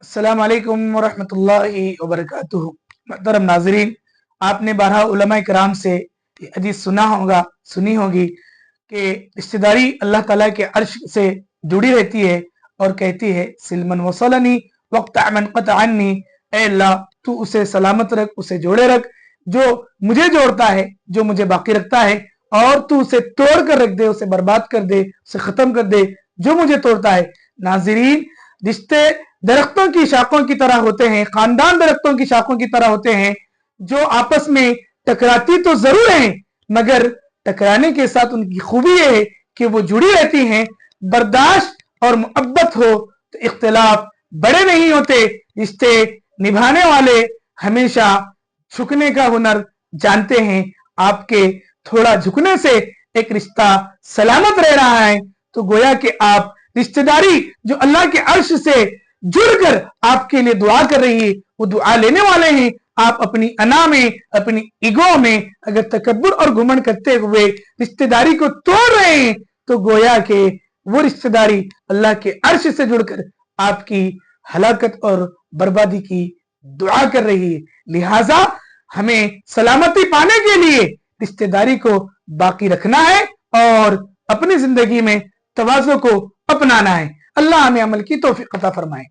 अस्सलाम वालेकुम वरहमतुल्लाहि वबरकातुहू। मोहतरम नाज़रीन, आपने बारहा उलमा कराम से हदीस सुनी होगी कि रिश्तेदारी अल्लाह ताला के अर्श से जुड़ी रहती है और कहती है सिलमन वसलनी वक्त अमन क़तअन्नी, ऐ अल्लाह तू उसे सलामत रख, उसे जोड़े रख जो मुझे जोड़ता है, जो मुझे बाकी रखता है, और तू उसे तोड़ कर रख दे, उसे बर्बाद कर दे, उसे खत्म कर दे जो मुझे तोड़ता है। नाज़रीन, रिश्ते दरख्तों की शाखों की तरह होते हैं, खानदान दरख्तों की शाखों की तरह होते हैं जो आपस में टकराती तो जरूर हैं, मगर टकराने के साथ उनकी खूबी यह है कि वो जुड़ी रहती हैं। बर्दाश्त और मोहब्बत हो तो इख्तिलाफ बड़े नहीं होते। रिश्ते निभाने वाले हमेशा झुकने का हुनर जानते हैं। आपके थोड़ा झुकने से एक रिश्ता सलामत रह रहा है, तो गोया कि आप रिश्तेदारी जो अल्लाह के अर्श से जुड़कर आपके लिए दुआ कर रही है, वो दुआ लेने वाले हैं। आप अपनी अना में, अपनी ईगो में अगर तकब्बुर और घुमंड करते हुए रिश्तेदारी को तोड़ रहे हैं, तो गोया के वो रिश्तेदारी अल्लाह के अर्श से जुड़कर आपकी हलाकत और बर्बादी की दुआ कर रही है। लिहाजा हमें सलामती पाने के लिए रिश्तेदारी को बाकी रखना है और अपनी जिंदगी में तवाज़ो को अपनाना है। अल्लाह हमें अमल की तौफीक अता फरमाए।